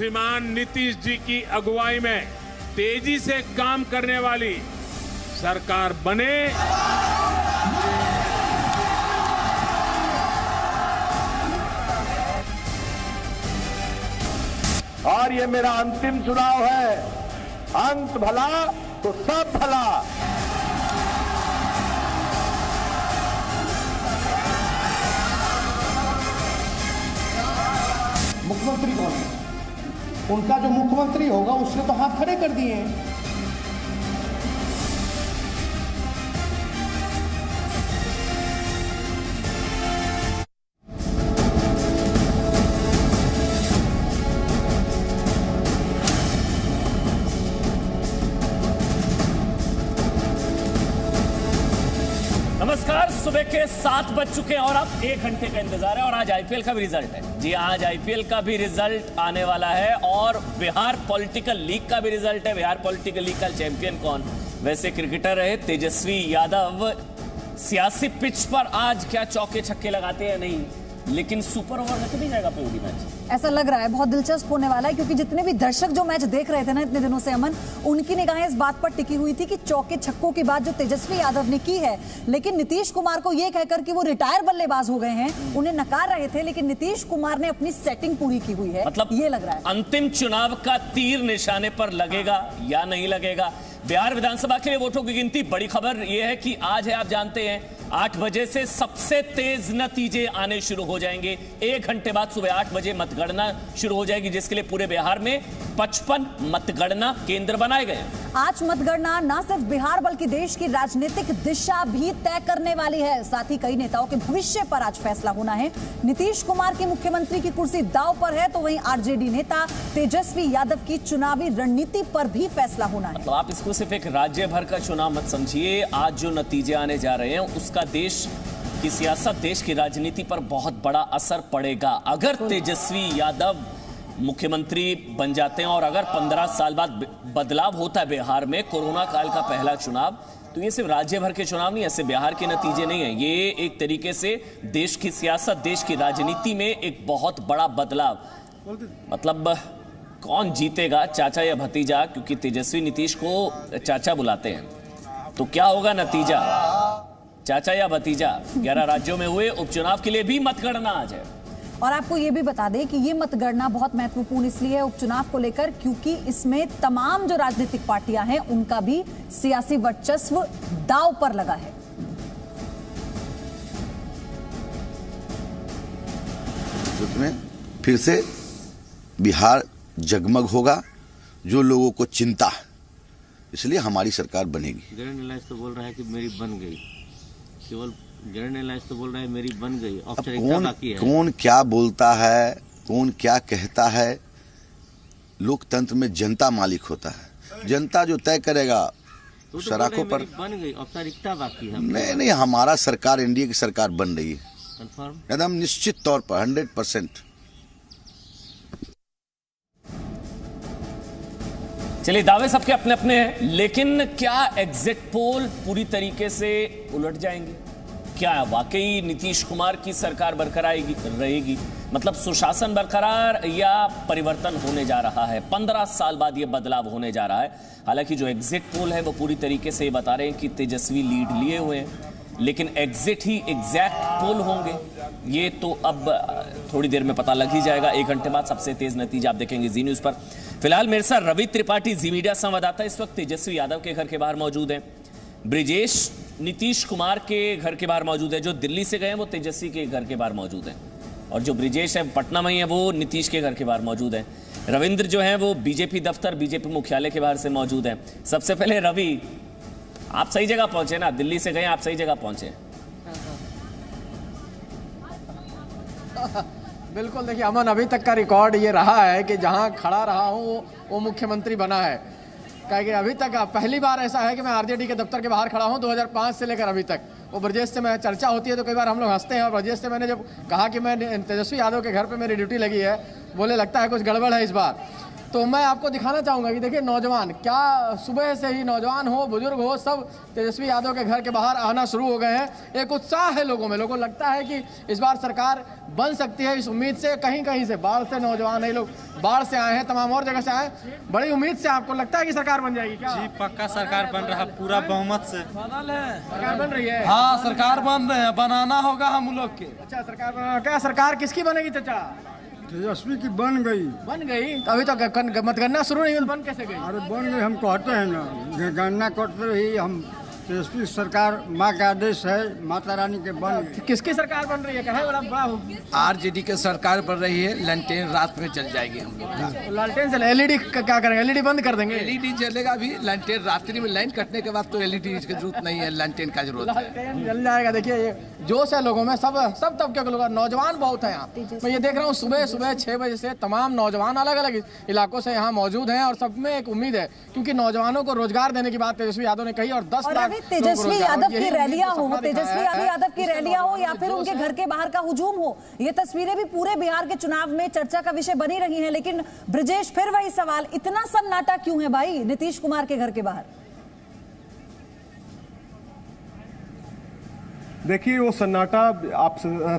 श्रीमान नीतीश जी की अगुवाई में तेजी से काम करने वाली सरकार बने। और ये मेरा अंतिम चुनाव है। अंत भला तो सब भला। मुख्यमंत्री कौन है? उनका जो मुख्यमंत्री होगा उसने तो हाथ खड़े कर दिए हैं। नमस्कार, सुबह के 7 बज चुके हैं और अब 1 घंटे का इंतजार है और आज आईपीएल का भी रिजल्ट है। जी आज आईपीएल का भी रिजल्ट आने वाला है और बिहार पॉलिटिकल लीग का भी रिजल्ट है। बिहार पॉलिटिकल लीग का चैंपियन कौन? वैसे क्रिकेटर रहे तेजस्वी यादव। सियासी पिच पर आज क्या चौके छक्के लगाते हैं नहीं, लेकिन सुपर ओवर में तो नहीं जाएगा पीओडी मैच। ऐसा लग रहा है बहुत दिलचस्प होने वाला है, क्योंकि जितने भी दर्शक जो मैच देख रहे थे ना इतने दिनों से अमन, उनकी निगाहें इस बात पर टिकी हुई थी कि चौके छक्कों की बात जो तेजस्वी यादव ने की है, लेकिन नीतीश कुमार को यह कहकर कि वो रिटायर बल्लेबाज हो गए हैं उन्हें नकार रहे थे, लेकिन नीतीश कुमार ने अपनी सेटिंग पूरी की हुई है। मतलब ये लग रहा है अंतिम चुनाव का तीर निशाने पर लगेगा या नहीं लगेगा। बिहार विधानसभा के लिए वोटों की गिनती, बड़ी खबर यह है कि आज है, आप जानते हैं 8 बजे से सबसे तेज नतीजे आने शुरू हो जाएंगे। 1 घंटे बाद सुबह 8 बजे मतगणना शुरू हो जाएगी, जिसके लिए पूरे बिहार में 55 मतगणना केंद्र बनाए गए। आज मतगणना न सिर्फ बिहार बल्कि देश की राजनीतिक दिशा भी तय करने वाली है। साथ ही कई नेताओं के भविष्य पर आज फैसला होना है। नीतीश कुमार की मुख्यमंत्री की कुर्सी दांव पर है, तो वहीं आरजेडी नेता तेजस्वी यादव की चुनावी रणनीति पर भी फैसला होना है। मतलब आप इसको सिर्फ एक राज्य भर का चुनाव मत समझिए। आज जो नतीजे आने जा रहे हैं उसका देश की सियासत, देश की राजनीति पर बहुत बड़ा असर पड़ेगा। अगर तेजस्वी यादव मुख्यमंत्री बन जाते हैं और अगर 15 साल बाद बदलाव होता है बिहार में, कोरोना काल का पहला चुनाव, तो ये सिर्फ राज्य भर के चुनाव नहीं, ऐसे बिहार के नतीजे नहीं है, ये एक तरीके से देश की सियासत, देश की राजनीति में एक बहुत बड़ा बदलाव। मतलब कौन जीतेगा, चाचा या भतीजा? क्योंकि तेजस्वी नीतीश को चाचा बुलाते हैं, तो क्या होगा नतीजा, चाचा या भतीजा? 11 राज्यों में हुए उपचुनाव के लिए भी मतगणना आज है। और आपको ये भी बता दें कि ये मतगणना बहुत महत्वपूर्ण इसलिए है उपचुनाव को लेकर, क्योंकि इसमें तमाम जो राजनीतिक पार्टियां हैं उनका भी सियासी वर्चस्व दांव पर लगा है। में फिर से बिहार जगमग होगा, जो लोगों को चिंता है, इसलिए हमारी सरकार बनेगी। जनरल एलायंस तो बोल रहा है कि मेरी बन गई, केवल जनरल एलायंस तो बोल रहा है मेरी बन गई, औपचारिकता बाकी है। कौन क्या बोलता है, कौन क्या कहता है, लोकतंत्र में जनता मालिक होता है, जनता जो तय करेगा तो सराखों पर बन गई, औपचारिकता बाकी है। नहीं, हमारा सरकार एनडीए की सरकार बन रही है, कंफर्म एकदम निश्चित तौर पर 100%। चलिए, दावे सबके अपने अपने हैं, लेकिन क्या एग्जिट पोल पूरी तरीके से उलट जाएंगे? क्या वाकई नीतीश कुमार की सरकार बरकरार रहेगी? मतलब सुशासन बरकरार या परिवर्तन होने जा रहा है? 15 साल बाद ये बदलाव होने जा रहा है। हालांकि जो एग्जिट पोल है वो पूरी तरीके से बता रहे हैं कि तेजस्वी लीड लिए हुए हैं, लेकिन एग्जिट ही एग्जैक्ट पोल होंगे ये तो अब थोड़ी देर में पता लग ही जाएगा। 1 घंटे बाद सबसे तेज नतीजा आप देखेंगे जी न्यूज पर। फिलहाल मेरे साथ रवि त्रिपाठी, जी मीडिया संवाददाता, इस वक्त तेजस्वी यादव के घर के बाहर मौजूद हैं। ब्रिजेश नीतीश कुमार के घर के बाहर मौजूद है, जो दिल्ली से गए हैं वो तेजस्वी के घर के बाहर मौजूद हैं, और जो ब्रिजेश है पटना में ही है वो नीतीश के घर के बाहर मौजूद है। रविंद्र जो है वो बीजेपी दफ्तर, बीजेपी मुख्यालय के बाहर से मौजूद है। सबसे पहले रवि, आप सही जगह पहुंचे ना, दिल्ली से गए, आप सही जगह पहुंचे। बिल्कुल, देखिए अमन, अभी तक का रिकॉर्ड ये रहा है कि जहां खड़ा रहा हूं वो मुख्यमंत्री बना है। कि अभी तक पहली बार ऐसा है कि मैं आरजेडी के दफ्तर के बाहर खड़ा हूं 2005 से लेकर अभी तक। वो ब्रजेश से मैं चर्चा होती है तो कई बार हम लोग हंसते हैं, और ब्रजेश से मैंने जब कहा कि मैं तेजस्वी यादव के घर पे मेरी ड्यूटी लगी है, बोले लगता है कुछ गड़बड़ है इस बार। तो मैं आपको दिखाना चाहूंगा कि देखिए नौजवान क्या सुबह से ही नौजवान हो बुजुर्ग हो सब तेजस्वी यादव के घर के बाहर आना शुरू हो गए हैं। एक उत्साह है लोगों में, लोगों को लगता है कि इस बार सरकार बन सकती है। इस उम्मीद से कहीं कहीं से बाढ़ से नौजवान है, लोग बाढ़ से आए हैं, तमाम और जगह से आए, बड़ी उम्मीद से आपको लगता है कि सरकार बन जाएगी क्या? जी पक्का सरकार बन रहा, पूरा बहुमत से सरकार बन रही है। हाँ सरकार बन रहे हैं, बनाना होगा हम लोग के। अच्छा सरकार क्या सरकार किसकी बनेगी चाचा? तेजस्वी की बन गई। बन गई तो अभी तो मतगणना शुरू नहीं हुई, बन कैसे गई? अरे बन गई, हम कहते हैं ना, गणना करते रही हम। तेजस्वी सरकार माँ का आदेश है, माता रानी के बन गई। किसकी सरकार बन रही है? कहे बड़ा आरजेडी के सरकार बन रही है। लालटेन रात में चल जाएगी हम लोग का। लालटेन से एलईडी क्या करेंगे? एलईडी बंद कर देंगे। एलईडी जलेगा भी, लालटेन रात्रि में लाइन कटने के बाद तो एलईडी की जरूरत नहीं है, लालटेन का जरूरत है। लालटेन जल जाएगा। देखिए ये जोश है लोगों में, सब तबके के लोग, नौजवान बहुत है यहाँ। मैं ये देख रहा हूँ सुबह 6 बजे से तमाम नौजवान अलग अलग इलाकों से यहाँ मौजूद हैं और सब में एक उम्मीद है क्योंकि नौजवानों को रोजगार देने की बात तेजस्वी यादव ने कही और 10 लाख तेजस्वी यादव की रैलियां हो, तेजस्वी यादव की रैलियां हो या फिर उनके घर के बाहर का हुजूम हो, ये तस्वीरें भी पूरे बिहार के चुनाव में चर्चा का विषय बनी रही हैं। लेकिन ब्रिजेश फिर वही सवाल, इतना सन्नाटा क्यों है भाई नीतीश कुमार के घर के बाहर? देखिए वो सन्नाटा आप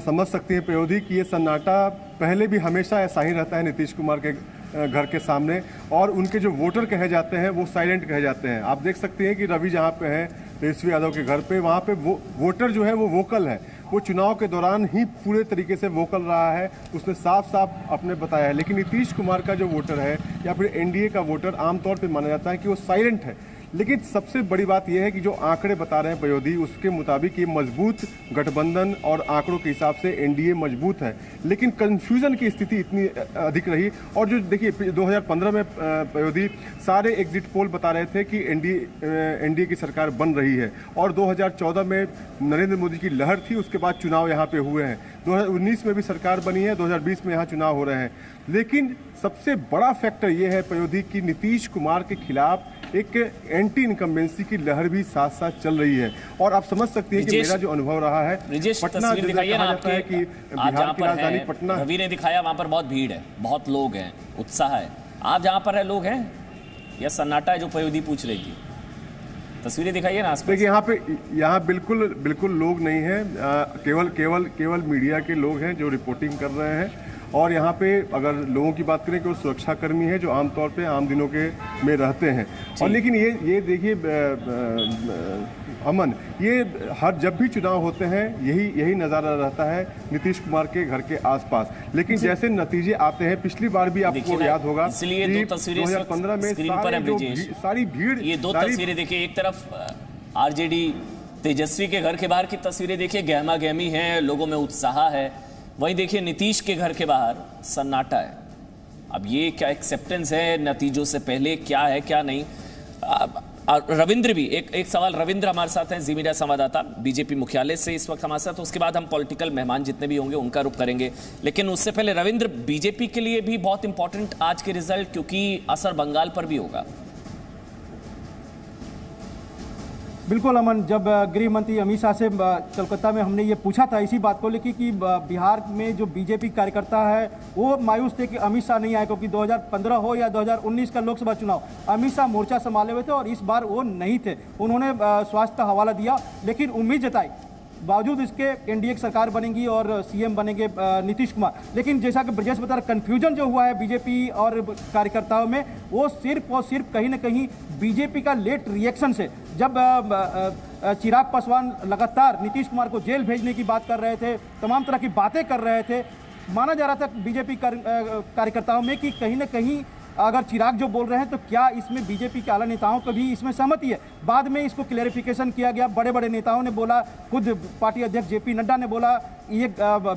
समझ सकते हैं प्रयोधी कि ये सन्नाटा पहले भी हमेशा ऐसा ही रहता है नीतीश कुमार के घर के सामने, और उनके जो वोटर कहे जाते हैं वो साइलेंट कहे जाते हैं। आप देख सकते हैं कि रवि जहाँ पे है तेजस्वी यादव के घर पे, वहाँ पे वोटर जो है वो वोकल है, वो चुनाव के दौरान ही पूरे तरीके से वोकल रहा है, उसने साफ साफ अपने बताया है। लेकिन नीतीश कुमार का जो वोटर है या फिर एनडीए का वोटर आमतौर पर माना जाता है कि वो साइलेंट है। लेकिन सबसे बड़ी बात यह है कि जो आंकड़े बता रहे हैं प्रयोधी, उसके मुताबिक ये मजबूत गठबंधन और आंकड़ों के हिसाब से एनडीए मजबूत है, लेकिन कंफ्यूजन की स्थिति इतनी अधिक रही। और जो देखिए 2015 में प्रयोधी सारे एग्जिट पोल बता रहे थे कि एनडीए की सरकार बन रही है, और 2014 में नरेंद्र मोदी की लहर थी, उसके बाद चुनाव यहाँ पे हुए हैं। 2019 में भी सरकार बनी है, 2020 में यहाँ चुनाव हो रहे हैं। लेकिन सबसे बड़ा फैक्टर ये है प्रयोधी कि नीतीश कुमार के खिलाफ एक एंटी इनकम्बेंसी की लहर भी साथ साथ चल रही है। और आप समझ सकते हैं कि मेरा जो अनुभव रहा है, पटना जैसे कहा जाता है कि बिहार की राजधानी पटना, रवि ने दिखाया वहां पर बहुत भीड़ है, बहुत लोग हैं, उत्साह है। आप जहां पर है लोग हैं या सन्नाटा है जो प्रयोधी पूछ रही थी? तस्वीरें दिखाइए ना। देखिए यहाँ बिल्कुल लोग नहीं हैं, केवल मीडिया के लोग हैं जो रिपोर्टिंग कर रहे हैं। और यहाँ पे अगर लोगों की बात करें कि वो सुरक्षाकर्मी हैं जो आमतौर पे आम दिनों के में रहते हैं। और लेकिन ये देखिए अमन, ये हर जब भी चुनाव होते हैं यही नज़ारा रहता है नीतीश कुमार के घर के आसपास। लेकिन जैसे नतीजे आते हैं, पिछली बार भी आपको याद होगा कि 2015 में सारी भीड़, ये दो तस्वीरें देखिए, एक तरफ आरजेडी तेजस्वी के घर के बाहर की तस्वीरें देखिए, गहमा गहमी है, लोगों में उत्साह है। वहीं देखिए नीतीश के घर के बाहर सन्नाटा है। अब ये क्या एक्सेप्टेंस है नतीजों से पहले, क्या है क्या नहीं? रविंद्र भी एक सवाल, रविंद्र हमारे साथ हैं, जी मीडिया संवाददाता बीजेपी मुख्यालय से इस वक्त हमारे साथ। उसके बाद हम पॉलिटिकल मेहमान जितने भी होंगे उनका रुख करेंगे। लेकिन उससे पहले रविंद्र, बीजेपी के लिए भी बहुत इंपॉर्टेंट आज के रिजल्ट, क्योंकि असर बंगाल पर भी होगा। बिल्कुल अमन, जब गृह मंत्री अमित शाह से कोलकाता में हमने ये पूछा था इसी बात को लेकर कि बिहार में जो बीजेपी कार्यकर्ता है वो मायूस थे कि अमित शाह नहीं आए, क्योंकि 2015 हो या 2019 का लोकसभा चुनाव अमित शाह मोर्चा संभाले हुए थे और इस बार वो नहीं थे। उन्होंने स्वास्थ्य का हवाला दिया, लेकिन उम्मीद जताई बावजूद इसके एनडीए की सरकार बनेगी और सीएम बनेंगे नीतीश कुमार। लेकिन जैसा कि ब्रजेश बता रहा, कन्फ्यूजन जो हुआ है बीजेपी और कार्यकर्ताओं में, वो सिर्फ और सिर्फ कहीं ना कहीं बीजेपी का लेट रिएक्शन से। जब चिराग पासवान लगातार नीतीश कुमार को जेल भेजने की बात कर रहे थे, तमाम तरह की बातें कर रहे थे, माना जा रहा था बीजेपी कार्यकर्ताओं में कि कहीं ना कहीं अगर चिराग जो बोल रहे हैं तो क्या इसमें बीजेपी के आला नेताओं को भी इसमें सहमति है। बाद में इसको क्लैरिफिकेशन किया गया, बड़े बड़े नेताओं ने बोला, खुद पार्टी अध्यक्ष जेपी नड्डा ने बोला ये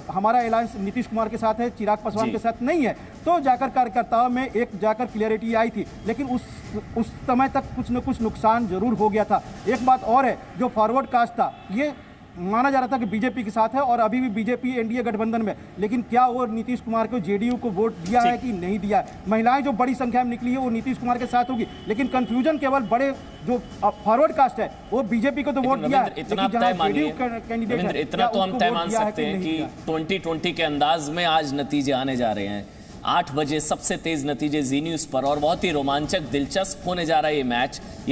हमारा अलायंस नीतीश कुमार के साथ है, चिराग पासवान के साथ नहीं है। तो जाकर कार्यकर्ताओं में एक जाकर क्लैरिटी आई थी, लेकिन उस समय तक कुछ न कुछ नुकसान जरूर हो गया था। एक बात और है, जो फॉरवर्ड कास्ट था ये माना जा रहा था कि बीजेपी के साथ है और अभी भी बीजेपी एनडीए गठबंधन में, लेकिन क्या वो नीतीश कुमार को जेडीयू को वोट दिया है कि नहीं दिया है? महिलाएं जो बड़ी संख्या में निकली है वो नीतीश कुमार के साथ होगी, लेकिन कंफ्यूजन केवल बड़े जो फॉरवर्ड कास्ट है वो बीजेपी को तो वोट दिया है। इतना तो हम तय मान सकते हैं कि 2020 के अंदाज में आज नतीजे आने जा रहे हैं। 8 बजे सबसे तेज नतीजे जी न्यूज पर, और बहुत ही रोमांचक दिलचस्प होने जा रहा है ये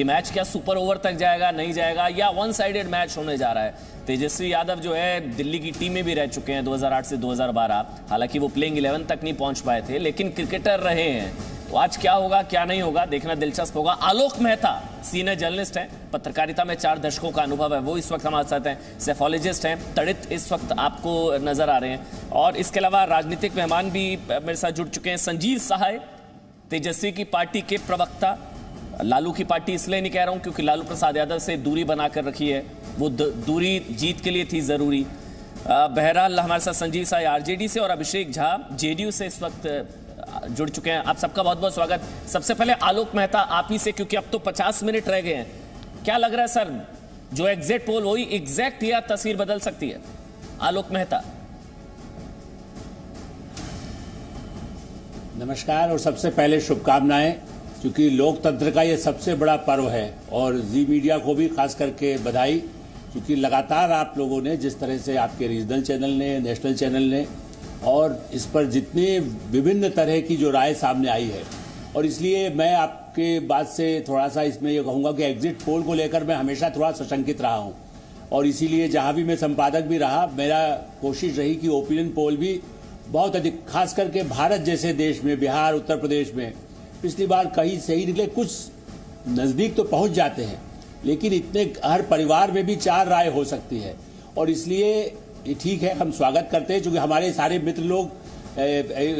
मैच क्या सुपर ओवर तक जाएगा, नहीं जाएगा, या वन साइडेड मैच होने जा रहा है। तेजस्वी यादव जो है दिल्ली की टीम में भी रह चुके हैं 2008 से 2012, हालांकि वो प्लेइंग 11 तक नहीं पहुंच पाए थे, लेकिन क्रिकेटर रहे हैं। तो आज क्या होगा क्या नहीं होगा देखना दिलचस्प होगा। आलोक मेहता सीनियर जर्नलिस्ट हैं, पत्रकारिता में 4 दशकों का अनुभव है, वो इस वक्त हमारे साथ हैं। सेफोलॉजिस्ट हैं, तड़ित इस वक्त आपको नजर आ रहे हैं, और इसके अलावा राजनीतिक मेहमान भी मेरे साथ जुड़ चुके हैं। संजीव सहाय, तेजस्वी की पार्टी के प्रवक्ता, लालू की पार्टी इसलिए नहीं कह रहा हूं क्योंकि लालू प्रसाद यादव से दूरी बनाकर रखी है, वो दूरी जीत के लिए थी जरूरी। बहरहाल हमारे साथ संजीव सहाय आरजेडी से और अभिषेक झा जेडीयू से इस वक्त जुड़ चुके हैं। आप सबका बहुत बहुत स्वागत। सबसे पहले आलोक मेहता आप ही से, क्योंकि अब तो 50 मिनट रह गए हैं, क्या लग रहा है सर, जो एग्जिट पोल वही एग्जैक्ट या तस्वीर बदल सकती है? आलोक मेहता। नमस्कार और सबसे पहले शुभकामनाएं, क्योंकि लोकतंत्र का ये सबसे बड़ा पर्व है, और जी मीडिया को भी खास करके बधाई, क्योंकि लगातार आप लोगों ने जिस तरह से आपके रीजनल चैनल ने, नेशनल चैनल ने, और इस पर जितने विभिन्न तरह की जो राय सामने आई है, और इसलिए मैं आपके बात से थोड़ा सा इसमें ये कहूँगा कि एग्जिट पोल को लेकर मैं हमेशा थोड़ा सशंकित रहा हूँ, और इसीलिए जहाँ भी मैं संपादक भी रहा, मेरा कोशिश रही कि ओपिनियन पोल भी बहुत अधिक, खास करके भारत जैसे देश में, बिहार उत्तर प्रदेश में पिछली बार कहीं सही निकले, कुछ नज़दीक तो पहुँच जाते हैं, लेकिन इतने हर परिवार में भी 4 राय हो सकती है, और इसलिए ठीक है, हम स्वागत करते हैं, क्योंकि हमारे सारे मित्र लोग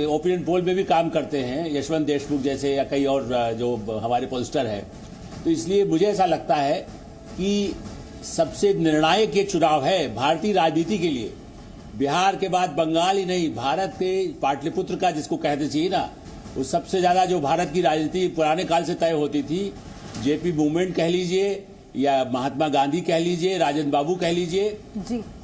ओपिनियन पोल में भी काम करते हैं, यशवंत देशमुख जैसे या कई और जो हमारे पोस्टर हैं, तो इसलिए मुझे ऐसा लगता है कि सबसे निर्णायक ये चुनाव है भारतीय राजनीति के लिए। बिहार के बाद बंगाल ही नहीं, भारत के पाटलिपुत्र का जिसको कहते चाहिए ना, वो सबसे ज्यादा जो भारत की राजनीति पुराने काल से तय होती थी, जेपी मूवमेंट कह लीजिए या महात्मा गांधी कह लीजिए, राजेंद्र बाबू कह लीजिए,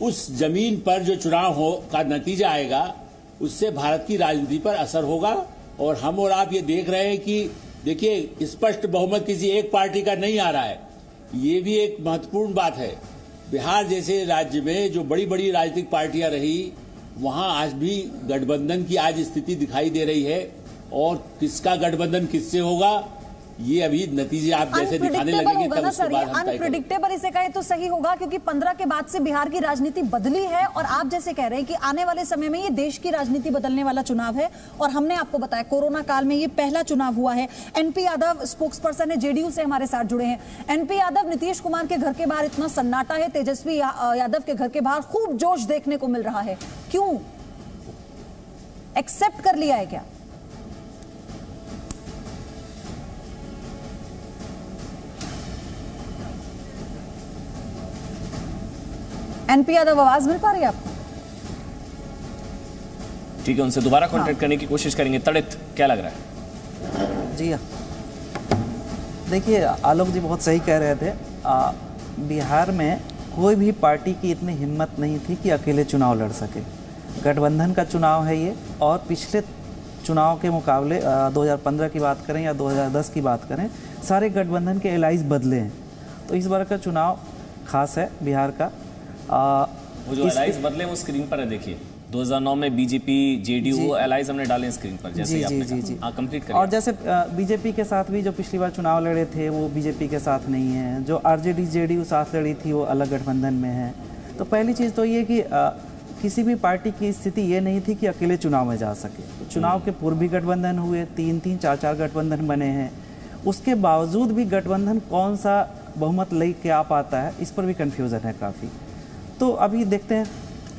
उस जमीन पर जो चुनाव हो का नतीजा आएगा, उससे भारत की राजनीति पर असर होगा। और हम और आप ये देख रहे हैं कि देखिए, स्पष्ट बहुमत किसी एक पार्टी का नहीं आ रहा है, ये भी एक महत्वपूर्ण बात है। बिहार जैसे राज्य में जो बड़ी बड़ी राजनीतिक पार्टियां रही, वहां आज भी गठबंधन की आज स्थिति दिखाई दे रही है, और किसका गठबंधन किससे होगा ये अभी नतीजे आप जैसे दिखाने लगेंगे तब उसके बाद हम तय करेंगे। अनप्रेडिक्टेबल इसे कहे तो सही होगा, क्योंकि 15 के बाद से बिहार की राजनीति बदली है, और आप जैसे कह रहे हैं कि आने वाले समय में ये देश की राजनीति बदलने वाला चुनाव है। और हमने आपको बताया कोरोना काल में ये पहला चुनाव हुआ है। एनपी यादव स्पोक्स पर्सन है, जेडीयू से हमारे साथ जुड़े हैं। एनपी यादव, नीतीश कुमार के घर के बाहर इतना सन्नाटा है, तेजस्वी यादव के घर के बाहर खूब जोश देखने को मिल रहा है, क्यों? एक्सेप्ट कर लिया है क्या? एनपी यादव, आवाज मिल पा रही है आपको? ठीक है, उनसे दोबारा कांटेक्ट करने की कोशिश करेंगे। तड़ित, क्या लग रहा है? जी देखिए, आलोक जी बहुत सही कह रहे थे। बिहार में कोई भी पार्टी की इतनी हिम्मत नहीं थी कि अकेले चुनाव लड़ सके। गठबंधन का चुनाव है ये, और पिछले चुनाव के मुकाबले 2015 की बात करें या 2010 की बात करें, सारे गठबंधन के एलाइज बदले हैं। तो इस बार का चुनाव खास है बिहार का। वो जो एलाइज बदले वो स्क्रीन पर है, देखिए 2009 में बीजेपी जेडीयू एलाइज हमने डाले स्क्रीन पर, जैसे जी, आपने जी, जी, हाँ कंप्लीट करिए। और जैसे बीजेपी के साथ भी जो पिछली बार चुनाव लड़े थे वो बीजेपी के साथ नहीं है, जो आरजेडी जेडीयू साथ लड़ी थी वो अलग गठबंधन में है। तो पहली चीज़ तो ये कि किसी भी पार्टी की स्थिति ये नहीं थी कि अकेले चुनाव में जा सके। तो चुनाव के पूर्व भी गठबंधन हुए, 3-3, 4-4 गठबंधन बने हैं। उसके बावजूद भी गठबंधन कौन सा बहुमत लेके आ पाता है, इस पर भी कन्फ्यूज़न है काफ़ी। तो अभी देखते हैं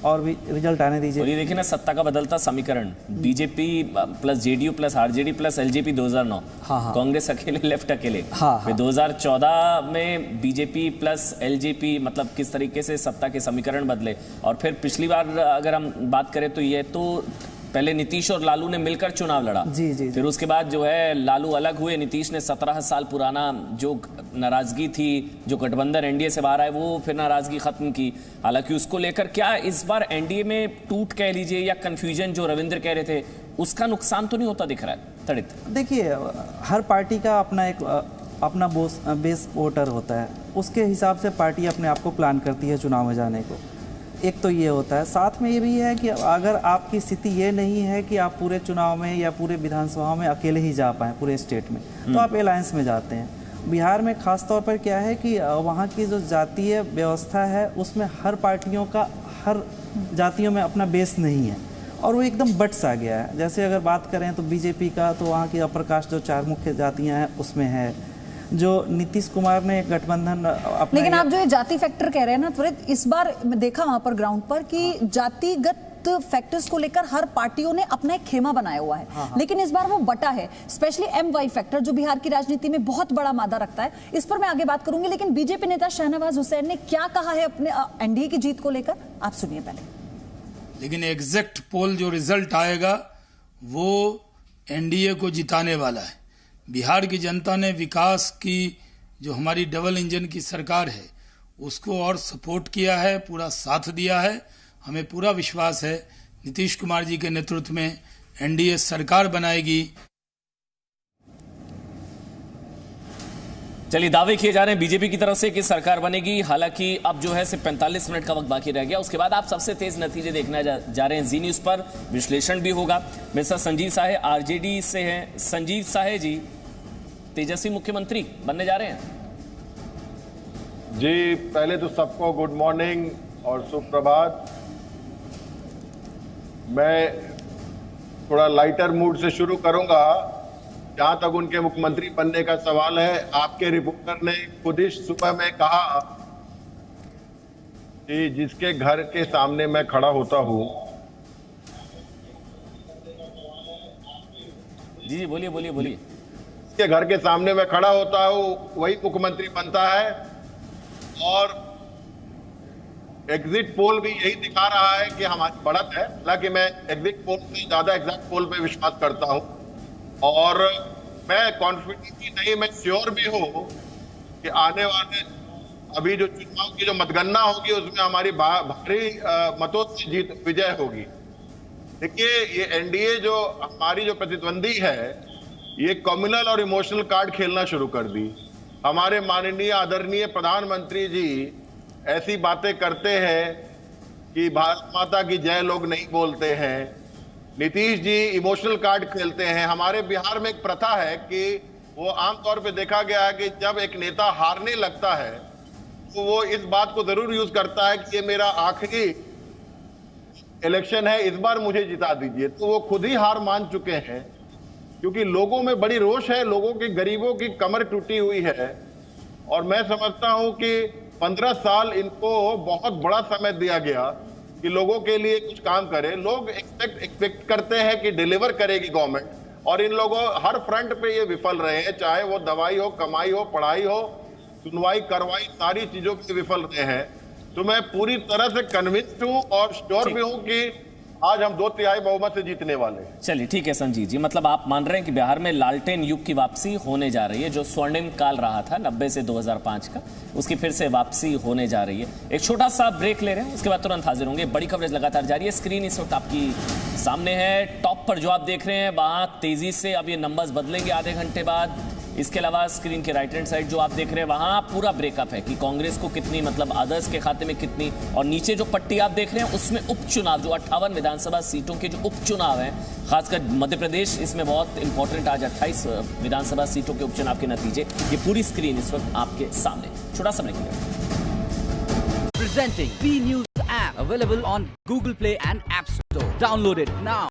और भी रिजल्ट आने दीजिए। और ये देखिए ना, सत्ता का बदलता समीकरण, BJP plus JDU plus RJD plus LJP 2009, Congress अकेले, लेफ्ट अकेले। फिर 2014 में बीजेपी प्लस एलजेपी, मतलब किस तरीके से सत्ता के समीकरण बदले। और फिर पिछली बार अगर हम बात करें तो ये तो पहले नीतीश और लालू ने मिलकर चुनाव लड़ा, जी। फिर उसके बाद जो है लालू अलग हुए, नीतीश ने 17 साल पुराना जो नाराजगी थी, जो गठबंधन एनडीए से बाहर आए, वो फिर नाराजगी खत्म की। हालांकि उसको लेकर क्या इस बार एनडीए में टूट कह लीजिए या कंफ्यूजन जो रविंद्र कह रहे थे, उसका नुकसान तो नहीं होता दिख रहा है? तड़ित, देखिए, हर पार्टी का अपना एक अपना बेस वोटर होता है, उसके हिसाब से पार्टी अपने आप को प्लान करती है चुनाव में जाने को। एक तो ये होता है, साथ में ये भी है कि अगर आपकी स्थिति ये नहीं है कि आप पूरे चुनाव में या पूरे विधानसभा में अकेले ही जा पाएँ पूरे स्टेट में, तो आप अलायंस में जाते हैं। बिहार में खास तौर पर क्या है कि वहाँ की जो जातीय व्यवस्था है उसमें हर पार्टियों का हर जातियों में अपना बेस नहीं है और वो एकदम बट सा गया है। जैसे अगर बात करें तो बीजेपी का, तो वहाँ की अपर कास्ट जो 4 मुख्य जातियाँ हैं उसमें है, जो नीतीश कुमार ने गठबंधन अपना। लेकिन आप जो ये जाति फैक्टर कह रहे हैं ना त्वरित, इस बार देखा वहां पर ग्राउंड पर कि जातिगत फैक्टर्स को लेकर हर पार्टियों ने अपना एक खेमा बनाया हुआ है। लेकिन इस बार वो बटा है, स्पेशली MY फैक्टर जो बिहार की राजनीति में बहुत बड़ा मादा रखता है। इस पर मैं आगे बात करूंगी, लेकिन बीजेपी नेता शाहनवाज हुसैन ने क्या कहा है अपने NDA की जीत को लेकर, आप सुनिए पहले। लेकिन एग्जैक्ट पोल जो रिजल्ट आएगा वो NDA को जिताने वाला है। बिहार की जनता ने विकास की जो हमारी डबल इंजन की सरकार है उसको और सपोर्ट किया है, पूरा साथ दिया है। हमें पूरा विश्वास है नीतीश कुमार जी के नेतृत्व में NDA सरकार बनाएगी। चलिए, दावे किए जा रहे हैं बीजेपी की तरफ से कि सरकार बनेगी। हालांकि अब जो है सिर्फ 45 मिनट का वक्त बाकी रह गया, उसके बाद आप सबसे तेज नतीजे देखने जा रहे हैं जी न्यूज पर। विश्लेषण भी होगा। मिस्टर संजीव साहे RJD से हैं। संजीव साहे जी, तेजस्वी मुख्यमंत्री बनने जा रहे हैं? जी, पहले तो सबको गुड मॉर्निंग और सुप्रभात। मैं थोड़ा लाइटर मूड से शुरू करूंगा। जहां तक उनके मुख्यमंत्री बनने का सवाल है, आपके रिपोर्टर ने खुद ही सुबह में कहा कि जिसके घर के सामने मैं खड़ा होता हूं। जी बोलिए बोलिए बोलिए। जिसके घर के सामने मैं खड़ा होता हूं वही मुख्यमंत्री बनता है, और एग्जिट पोल भी यही दिखा रहा है कि हमारी बढ़त है। हालांकि मैं एग्जिट पोल से ज्यादा एग्जैक्ट पोल पे विश्वास करता हूं, और मैं कॉन्फिडेंट ही नहीं, मैं श्योर भी हूं कि आने वाले अभी जो चुनाव की जो मतगणना होगी उसमें हमारी भारी मतों से जीत विजय होगी। देखिए, ये NDA जो हमारी जो प्रतिद्वंदी है, ये कम्युनल और इमोशनल कार्ड खेलना शुरू कर दी। हमारे माननीय आदरणीय प्रधानमंत्री जी ऐसी बातें करते हैं कि भारत माता की जय लोग नहीं बोलते हैं। नीतीश जी इमोशनल कार्ड खेलते हैं। हमारे बिहार में एक प्रथा है कि वो आमतौर पे देखा गया है कि जब एक नेता हारने लगता है तो वो इस बात को जरूर यूज करता है कि ये मेरा आखिरी इलेक्शन है, इस बार मुझे जिता दीजिए। तो वो खुद ही हार मान चुके हैं, क्योंकि लोगों में बड़ी रोष है, लोगों की गरीबों की कमर टूटी हुई है। और मैं समझता हूं कि 15 साल इनको बहुत बड़ा समय दिया गया कि लोगों के लिए कुछ काम करे। लोग एक्सपेक्ट करते हैं कि डिलीवर करेगी गवर्नमेंट, और इन लोगों हर फ्रंट पे ये विफल रहे हैं, चाहे वो दवाई हो, कमाई हो, पढ़ाई हो, सुनवाई करवाई, सारी चीजों पे विफल रहे हैं। तो मैं पूरी तरह से कन्विंस्ड हूं और श्योर भी हूं कि आज हम 2/3 बहुमत से जीतने वाले हैं। चलिए ठीक है संजीव जी, मतलब आप मान रहे हैं कि बिहार में लालटेन युग की वापसी होने जा रही है। जो स्वर्णिम काल रहा था 90 से 2005 का, उसकी फिर से वापसी होने जा रही है। एक छोटा सा ब्रेक ले रहे हैं, उसके बाद तुरंत हाजिर होंगे। बड़ी कवरेज लगातार जारी है। स्क्रीन इस वक्त आपकी सामने है। टॉप पर जो आप देख रहे हैं वहां तेजी से अब ये नंबर्स बदलेंगे आधे घंटे बाद। इसके अलावा स्क्रीन के राइट हैंड साइड जो आप देख रहे हैं वहां पूरा ब्रेकअप है कि कांग्रेस को कितनी, मतलब अदर्स के खाते में कितनी, और नीचे जो पट्टी आप देख रहे हैं उसमें उपचुनाव जो 58 विधानसभा सीटों के जो उपचुनाव हैं, खासकर मध्य प्रदेश इसमें बहुत इंपॉर्टेंट, आज 28 विधानसभा सीटों के उपचुनाव के नतीजे। ये पूरी स्क्रीन इस वक्त आपके सामने। छोटा सा ब्रेक लिया। Presenting B News app available on Google Play and App Store. Download it now.